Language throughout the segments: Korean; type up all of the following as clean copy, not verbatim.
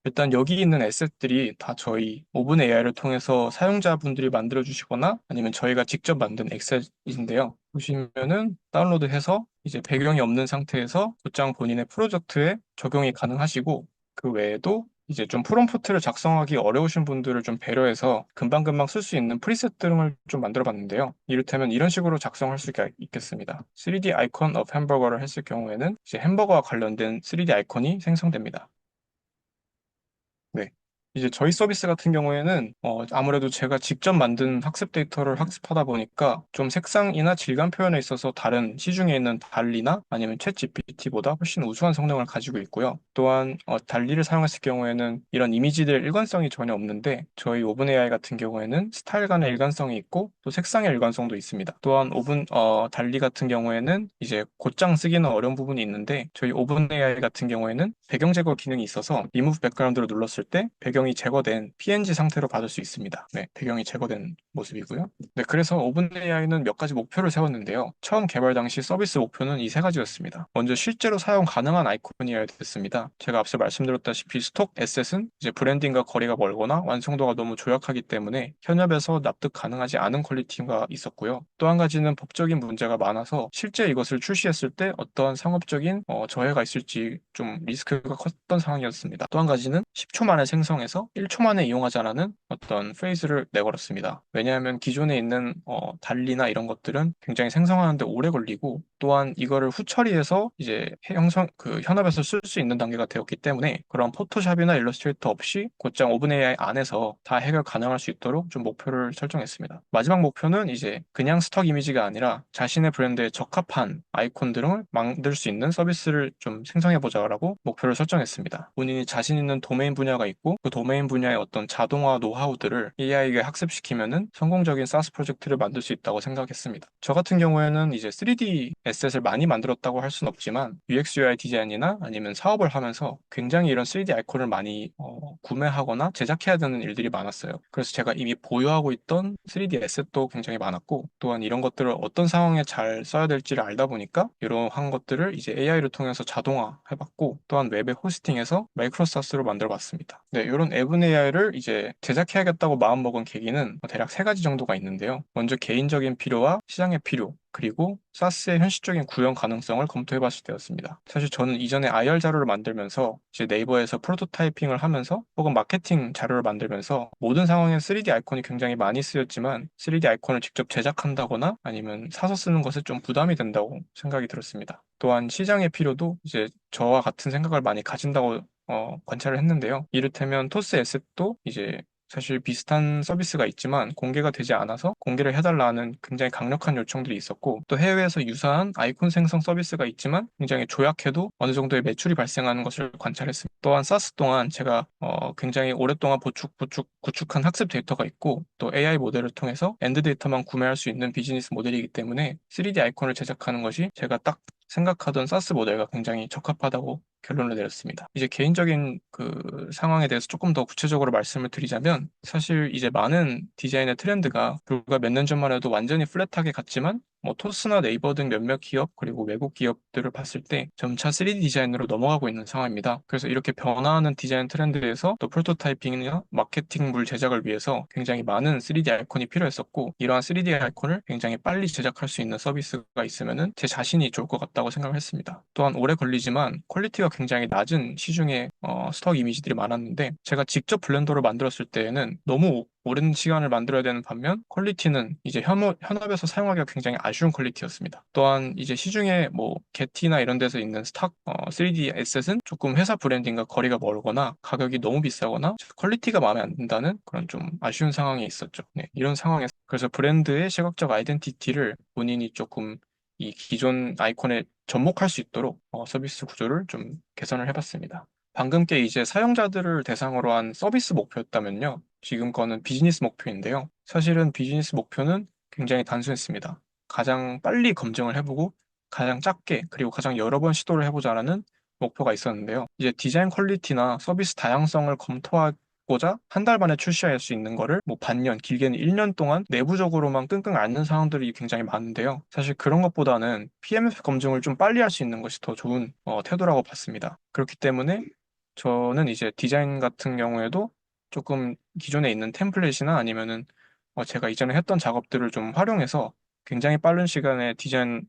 일단 여기 있는 에셋들이 다 저희 오븐 AI를 통해서 사용자분들이 만들어 주시거나 아니면 저희가 직접 만든 엑셋인데요. 보시면은 다운로드해서 이제 배경이 없는 상태에서 곧장 본인의 프로젝트에 적용이 가능하시고, 그 외에도 이제 좀 프롬프트를 작성하기 어려우신 분들을 좀 배려해서 금방금방 쓸 수 있는 프리셋 등을 좀 만들어 봤는데요. 이를테면 이런 식으로 작성할 수가 있겠습니다. 3D 아이콘 of 햄버거를 했을 경우에는 이제 햄버거와 관련된 3D 아이콘이 생성됩니다. 네. 이제 저희 서비스 같은 경우에는 아무래도 제가 직접 만든 학습 데이터를 학습하다 보니까 좀 색상이나 질감 표현에 있어서 다른 시중에 있는 달리나 아니면 챗 GPT보다 훨씬 우수한 성능을 가지고 있고요. 또한 달리를 사용했을 경우에는 이런 이미지들의 일관성이 전혀 없는데, 저희 오븐AI 같은 경우에는 스타일 간의 일관성이 있고 또 색상의 일관성도 있습니다. 또한 달리 같은 경우에는 이제 곧장 쓰기는 어려운 부분이 있는데, 저희 오븐AI 같은 경우에는 배경 제거 기능이 있어서 리무브 백그라운드를 눌렀을 때 배경이 제거된 PNG 상태로 받을 수 있습니다. 네, 배경이 제거된 모습이고요. 네, 그래서 오픈AI는 몇 가지 목표를 세웠는데요. 처음 개발 당시 서비스 목표는 이 세 가지였습니다. 먼저 실제로 사용 가능한 아이콘이어야 됐습니다. 제가 앞서 말씀드렸다시피 스톡 에셋은 이제 브랜딩과 거리가 멀거나 완성도가 너무 조약하기 때문에 현업에서 납득 가능하지 않은 퀄리티가 있었고요. 또 한 가지는 법적인 문제가 많아서 실제 이것을 출시했을 때 어떠한 상업적인 저해가 있을지 좀 리스크가 컸던 상황이었습니다. 또 한 가지는 10초 만에 생성해서 1초 만에 이용하자라는 어떤 프레이즈를 내걸었습니다. 왜냐하면 기존에 있는 달리나 이런 것들은 굉장히 생성하는데 오래 걸리고, 또한 이거를 후처리해서 이제 현업에서 쓸 수 있는 단계가 되었기 때문에 그런 포토샵이나 일러스트레이터 없이 곧장 오픈AI 안에서 다 해결 가능할 수 있도록 좀 목표를 설정했습니다. 마지막 목표는 이제 그냥 스톡 이미지가 아니라 자신의 브랜드에 적합한 아이콘들을 만들 수 있는 서비스를 좀 생성해보자라고 목표를 설정했습니다. 본인이 자신 있는 도메인 분야가 있고 그 도메인 분야의 어떤 자동화 노하우들을 AI에게 학습시키면은 성공적인 SaaS 프로젝트를 만들 수 있다고 생각했습니다. 저 같은 경우에는 이제 3D 에셋을 많이 만들었다고 할 수는 없지만 UX UI 디자인이나 아니면 사업을 하면서 굉장히 이런 3D 아이콘을 많이 구매하거나 제작해야 되는 일들이 많았어요. 그래서 제가 이미 보유하고 있던 3D 에셋도 굉장히 많았고, 또한 이런 것들을 어떤 상황에 잘 써야 될지를 알다 보니까 이러한 것들을 이제 AI를 통해서 자동화 해봤고, 또한 웹의 호스팅에서 마이크로사스로 만들어봤습니다. 네, 이런 앱은 AI를 이제 제작해야겠다고 마음먹은 계기는 대략 세 가지 정도가 있는데요. 먼저 개인적인 필요와 시장의 필요, 그리고 사스의 현실적인 구현 가능성을 검토해봤을 때였습니다. 사실 저는 이전에 IR 자료를 만들면서 이제 네이버에서 프로토타이핑을 하면서 혹은 마케팅 자료를 만들면서 모든 상황에 3D 아이콘이 굉장히 많이 쓰였지만 3D 아이콘을 직접 제작한다거나 아니면 사서 쓰는 것에 좀 부담이 된다고 생각이 들었습니다. 또한 시장의 필요도 이제 저와 같은 생각을 많이 가진다고 관찰을 했는데요. 이를테면 토스 에셋도 이제 사실 비슷한 서비스가 있지만 공개가 되지 않아서 공개를 해달라는 굉장히 강력한 요청들이 있었고, 또 해외에서 유사한 아이콘 생성 서비스가 있지만 굉장히 조약해도 어느 정도의 매출이 발생하는 것을 관찰했습니다. 또한 사스 동안 제가 굉장히 오랫동안 구축한 학습 데이터가 있고, 또 AI 모델을 통해서 엔드 데이터만 구매할 수 있는 비즈니스 모델이기 때문에 3D 아이콘을 제작하는 것이 제가 딱 생각하던 사스 모델과 굉장히 적합하다고 결론을 내렸습니다. 이제 개인적인 그 상황에 대해서 조금 더 구체적으로 말씀을 드리자면, 사실 이제 많은 디자인의 트렌드가 불과 몇 년 전만 해도 완전히 플랫하게 갔지만 뭐 토스나 네이버 등 몇몇 기업 그리고 외국 기업들을 봤을 때 점차 3D 디자인으로 넘어가고 있는 상황입니다. 그래서 이렇게 변화하는 디자인 트렌드에서 또 프로토타이핑이나 마케팅물 제작을 위해서 굉장히 많은 3D 아이콘이 필요했었고, 이러한 3D 아이콘을 굉장히 빨리 제작할 수 있는 서비스가 있으면은 제 자신이 좋을 것 같다고 생각을 했습니다. 또한 오래 걸리지만 퀄리티가 굉장히 낮은 시중에 스톡 이미지들이 많았는데, 제가 직접 블렌더로 만들었을 때에는 너무 오랜 시간을 만들어야 되는 반면 퀄리티는 이제 현업에서 사용하기가 굉장히 아쉬운 퀄리티였습니다. 또한 이제 시중에 뭐 게티나 이런 데서 있는 스탁 3D 에셋은 조금 회사 브랜딩과 거리가 멀거나 가격이 너무 비싸거나 퀄리티가 마음에 안 든다는 그런 좀 아쉬운 상황이 있었죠. 네, 이런 상황에서 그래서 브랜드의 시각적 아이덴티티를 본인이 조금 이 기존 아이콘에 접목할 수 있도록 서비스 구조를 좀 개선을 해봤습니다. 방금 게 이제 사용자들을 대상으로 한 서비스 목표였다면요. 지금 거는 비즈니스 목표인데요. 사실은 비즈니스 목표는 굉장히 단순했습니다. 가장 빨리 검증을 해보고 가장 작게 그리고 가장 여러 번 시도를 해보자라는 목표가 있었는데요. 이제 디자인 퀄리티나 서비스 다양성을 검토하고자 한 달 만에 출시할 수 있는 거를 뭐 반년, 길게는 1년 동안 내부적으로만 끙끙 앓는 상황들이 굉장히 많은데요. 사실 그런 것보다는 PMF 검증을 좀 빨리 할 수 있는 것이 더 좋은 태도라고 봤습니다. 그렇기 때문에 저는 이제 디자인 같은 경우에도 조금 기존에 있는 템플릿이나 아니면은 제가 이전에 했던 작업들을 좀 활용해서 굉장히 빠른 시간에 디자인을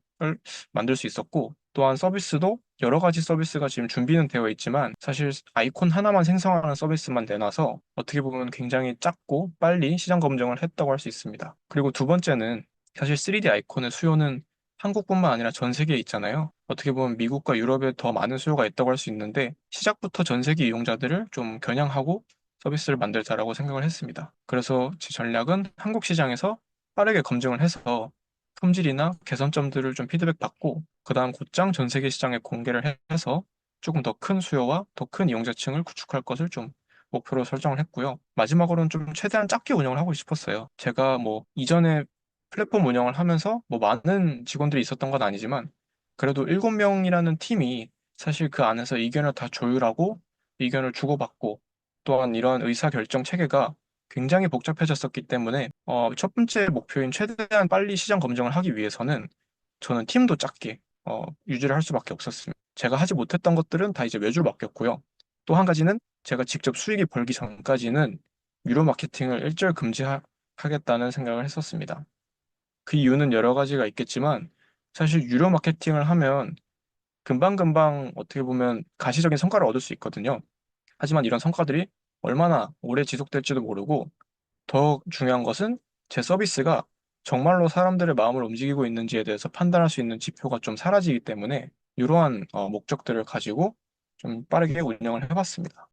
만들 수 있었고, 또한 서비스도 여러 가지 서비스가 지금 준비는 되어 있지만 사실 아이콘 하나만 생성하는 서비스만 내놔서 어떻게 보면 굉장히 작고 빨리 시장 검증을 했다고 할 수 있습니다. 그리고 두 번째는 사실 3D 아이콘의 수요는 한국뿐만 아니라 전 세계에 있잖아요. 어떻게 보면 미국과 유럽에 더 많은 수요가 있다고 할 수 있는데 시작부터 전 세계 이용자들을 좀 겨냥하고 서비스를 만들자라고 생각을 했습니다. 그래서 제 전략은 한국 시장에서 빠르게 검증을 해서 품질이나 개선점들을 좀 피드백 받고 그다음 곧장 전 세계 시장에 공개를 해서 조금 더 큰 수요와 더 큰 이용자층을 구축할 것을 좀 목표로 설정을 했고요. 마지막으로는 좀 최대한 작게 운영을 하고 싶었어요. 제가 뭐 이전에 플랫폼 운영을 하면서 뭐 많은 직원들이 있었던 건 아니지만 그래도 7명이라는 팀이 사실 그 안에서 의견을 다 조율하고 의견을 주고받고 또한 이러한 의사결정 체계가 굉장히 복잡해졌었기 때문에 첫 번째 목표인 최대한 빨리 시장 검증을 하기 위해서는 저는 팀도 작게 유지를 할 수밖에 없었습니다. 제가 하지 못했던 것들은 다 이제 외주로 맡겼고요. 또 한 가지는 제가 직접 수익이 벌기 전까지는 유료 마케팅을 일절 금지하겠다는 생각을 했었습니다. 그 이유는 여러 가지가 있겠지만 사실 유료 마케팅을 하면 금방금방 어떻게 보면 가시적인 성과를 얻을 수 있거든요. 하지만 이런 성과들이 얼마나 오래 지속될지도 모르고 더 중요한 것은 제 서비스가 정말로 사람들의 마음을 움직이고 있는지에 대해서 판단할 수 있는 지표가 좀 사라지기 때문에 이러한 목적들을 가지고 좀 빠르게 운영을 해봤습니다.